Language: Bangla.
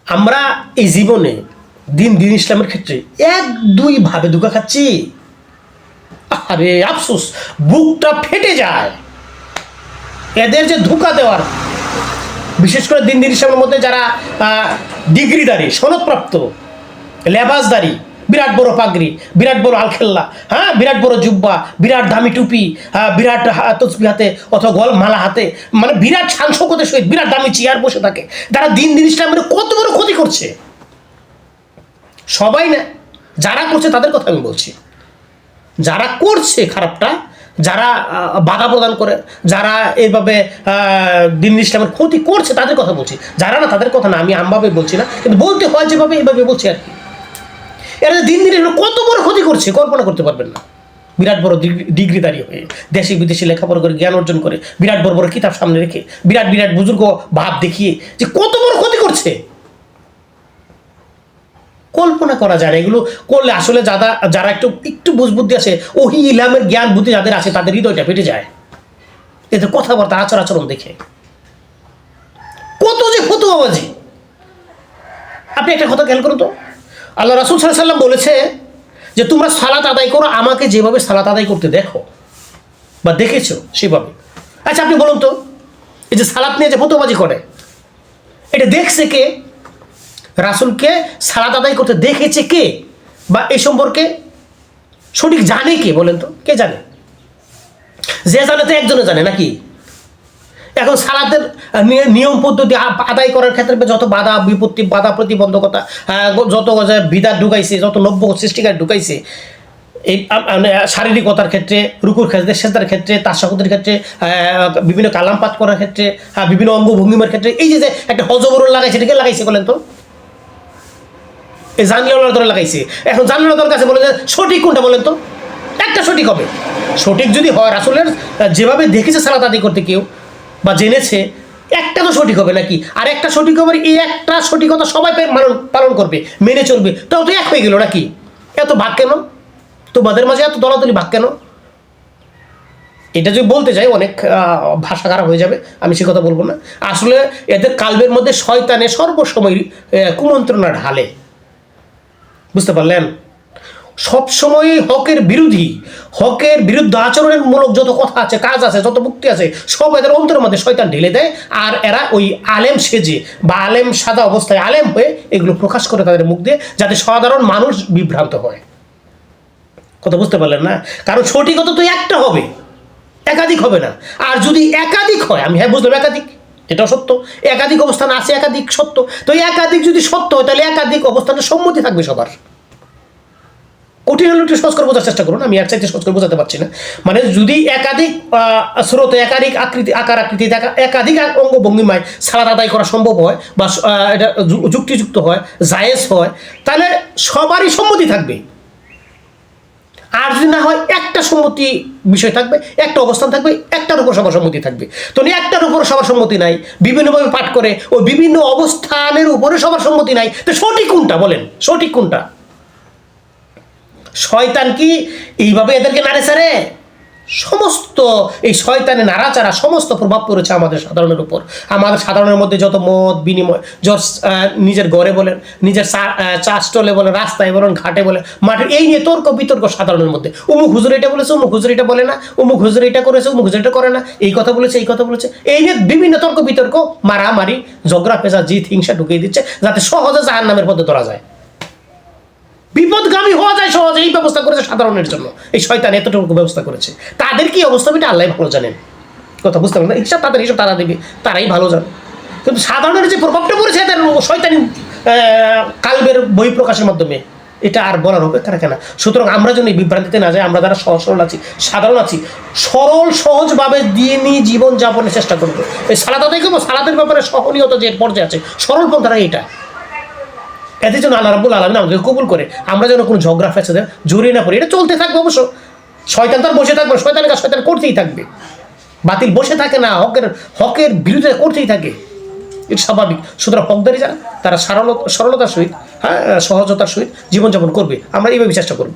আমরা এই জীবনে দিন দিন ইসলামের ক্ষেত্রে এক দুই ভাবে ধোঁকা খাচ্ছি। আরে আফসোস, বুকটা ফেটে যায় এদের যে ধোঁকা দেওয়ার। বিশেষ করে দিন দিন ইসলামের মধ্যে যারা ডিগ্রিদারি, সনদপ্রাপ্ত, লেবাসদারি, বিরাট বড় পাগড়ি, বিরাট বড় আলখেল্লা, হ্যাঁ, বিরাট বড় জুব্বা, বিরাট দামি টুপি, বিরাট তসবি হাতে অথবা গল মালা হাতে, মানে বিরাট সাংসকতের সহিত বিরাট দামি চেয়ার বসে থাকে। তারা দিন দিন ইসলামের কত বড় ক্ষতি করছে। সবাই না, যারা করছে তাদের কথা আমি বলছি। যারা করছে খারাপটা, যারা বাধা প্রদান করে, যারা এইভাবে দিন ইসলামের ক্ষতি করছে তাদের কথা বলছি। যারা না তাদের কথা না, আমি আমভাবে বলছি না, কিন্তু বলতে হয় যেভাবে এইভাবে বলছি আর কি। এরা দিন দিন কত বড় ক্ষতি করছে কল্পনা করতে পারবেন না। বিরাট বড় ডিগ্রিদারি হয়ে দেশি বিদেশি লেখাপড়া করে জ্ঞান অর্জন করে বিরাট বড় বড় কিতাব সামনে রেখে বিরাট বিরাট বুজুর্গ ভাব দেখিয়ে যে কত বড় ক্ষতি করছে কল্পনা করা যায় না। এগুলো করলে আসলে যারা একটু একটু বুঝবুদ্ধি আছে, ওহি ইলামের জ্ঞান বুদ্ধি যাদের আছে তাদের হৃদয়টা ফেটে যায় এদের কথাবার্তা আচরণ দেখে। কত যে ফতুয়াবাজি। আপনি একটা কথা খেয়াল করুন তো, আল্লাহ রাসূল সাল্লাল্লাহু আলাইহি ওয়াসাল্লাম বলেছে যে তোমরা সালাত আদায় করো আমাকে যেভাবে সালাত আদায় করতে দেখো বা দেখেছো সেভাবে। আচ্ছা আপনি বলুন তো, এই যে সালাত নিয়ে যে ফতুয়াবাজি করে, এটা দেখছে কে? রাসূলকে সালাত আদায় করতে দেখেছে কে? বা এই সম্পর্কে সঠিক জানে কে? বলেন তো, কে জানে? যে জানে তো একজনে জানে নাকি? এখন সালাতের নিয়ম পদ্ধতি আদায় করার ক্ষেত্রে যত বাধা বিপত্তি, বাধা প্রতিবন্ধকতা, যত বিধান ঢুকাইছে, যত নব্য সৃষ্টিকার ঢুকাইছে, এই শারীরিকতার ক্ষেত্রে, রুকুর ক্ষেত্রে, সেজদার ক্ষেত্রে, তাশাহুদের ক্ষেত্রে, বিভিন্ন কালাম পাঠ করার ক্ষেত্রে, বিভিন্ন অঙ্গভঙ্গিমার ক্ষেত্রে, এই যে একটা হজবরল লাগাইছে, এটাকে লাগাইছে বলেন তো? এই জানলিওয়ালার ধরে লাগাইছে। এখন জানলিওয়ালার কাছে বলে যে সঠিক কোনটা বলেন তো? একটা সঠিক হবে। সঠিক যদি হয় রাসূলের যেভাবে দেখেছে সালাত আদায় করতে কেউ বা জেনেছে, একটা তো সঠিক হবে নাকি? আর একটা সঠিক হবে, এই একটা সঠিকতা সবাই পালন করবে, মেনে চলবে, তাও তো এক হয়ে গেল নাকি? এত ভাগ কেন তোমাদের মাঝে? এত দলাদলি ভাগ কেন? এটা যদি বলতে যাই অনেক ভাষা খারাপ হয়ে যাবে, আমি সে কথা বলবো না। আসলে এদের কালবের মধ্যে শয়তানে সর্বসময় কুমন্ত্রণা ঢালে, বুঝতে পারলেন? সবসময় হকের বিরুদ্ধে আচরণের মূলক যত কথা আছে, কাজ আছে, যত মুক্তি আছে, সব এদের অন্তরের মধ্যে শয়তান ঢেলে দেয়। আর এরা ওই আলেম সেজে বা আলেম সাদা অবস্থায় আলেম হয়ে এগুলো প্রকাশ করে তাদের মুখ দিয়ে, যাতে সাধারণ মানুষ বিভ্রান্ত হয়। কথা বুঝতে পারলেন না? কারণ সঠিকতা তো একটা হবে, একাধিক হবে না। আর যদি একাধিক হয়, আমি হ্যাঁ বুঝলাম একাধিক, এটাও সত্য, একাধিক অবস্থান আছে, একাধিক সত্য। তো একাধিক যদি সত্য হয় তাহলে একাধিক অবস্থানের সম্মতি থাকবে সবার। কঠিন হলে একটু সহজ করে বোঝার চেষ্টা করুন, আমি এক চাইতে সহজ করে বোঝাতে পারছি না। মানে যদি একাধিক স্রোতে, একাধিক আকার আকৃতি, একাধিক অঙ্গভঙ্গিমায় সালাত আদায় করা সম্ভব হয় বা এটা যুক্তিযুক্ত হয়, জায়েজ হয়, তাহলে সবারই সম্মতি থাকবে। আর যদি না হয়, একটা সম্মতি বিষয় থাকবে, একটা অবস্থান থাকবে, একটার উপর সবার সম্মতি থাকবে। তো একটার উপর সবার সম্মতি নাই, বিভিন্নভাবে পাঠ করে ওই বিভিন্ন অবস্থানের উপরে সবার সম্মতি নাই, তো সঠিক কোনটা বলেন? সঠিক কোনটা? শয়তান কি এইভাবে এদেরকে নাড়ে ছাড়ে? সমস্ত এই শয়তানের নাড়াচাড়া সমস্ত প্রভাব পড়েছে আমাদের সাধারণের উপর। আমাদের সাধারণের মধ্যে যত মত বিনিময়, নিজের ঘরে বলেন, নিজের চা স্টলে বলেন, রাস্তায় বলেন, ঘাটে বলেন, মাঠে, এই নিয়ে তর্ক বিতর্ক সাধারণের মধ্যে। অমুক হুজুর এটা বলেছে, অমুক হুজুর এটা বলে না, অমুক হুজুর এটা করেছে, অমুক হুজুর এটা করে না, এই কথা বলেছে, এই কথা বলেছে, এই নিয়ে বিভিন্ন তর্ক বিতর্ক, মারামারি, ঝগড়া ফেসা, জিত হিংসা ঢুকিয়ে দিচ্ছে, যাতে সহজে জাহান্নামের পথে ধরা যায়, বিপদগামী হওয়া যায় সহজে। এই ব্যবস্থা করেছে সাধারণের জন্য এই শয়তান, এতটুকু ব্যবস্থা করেছে। তাদের কি অবস্থা এটা আল্লাহ ভালো জানেন। কথা বুঝতে পারেন না? হিসাব তাদের হিসাব তারা দেবে, তারাই ভালো জানে। কিন্তু সাধারণের যে প্রভাবটা পড়েছে এদের শয়তানি কালবের বহিঃপ্রকাশের মাধ্যমে, এটা আর বলার অপেক্ষা রাখে না। সুতরাং আমরা যেন এই বিভ্রান্তিতে না যাই, আমরা যারা সহজ সরল আছি, সাধারণ আছি, সরল সহজভাবে দিনই জীবনযাপনের চেষ্টা করবো। এই সালাত আদায় করবো, সালাতের ব্যাপারে সহনীয়তা যে পর্যায়ে আছে, সরল পন্থাটা এইটা। এদের জন্য আল্লাহ রাব্বুল আলামিন আমাদেরকে কবুল করে আমরা যেন কোনো ঝগড়া ফেসাদে জড়িয়ে না পড়ি। এটা চলতে থাকবে অবশ্য, শয়তান তার বসে থাকবে, শয়তানের কাজ শয়তান করতেই থাকবে। বাতিল বসে থাকে না, হকের বিরুদ্ধে করতেই থাকে, এটা স্বাভাবিক। সুতরাং হকদারি যারা, তারা সরলতার সহিত, হ্যাঁ, সহজতার সহিত জীবনযাপন করবে। আমরা এইভাবে চেষ্টা করবো।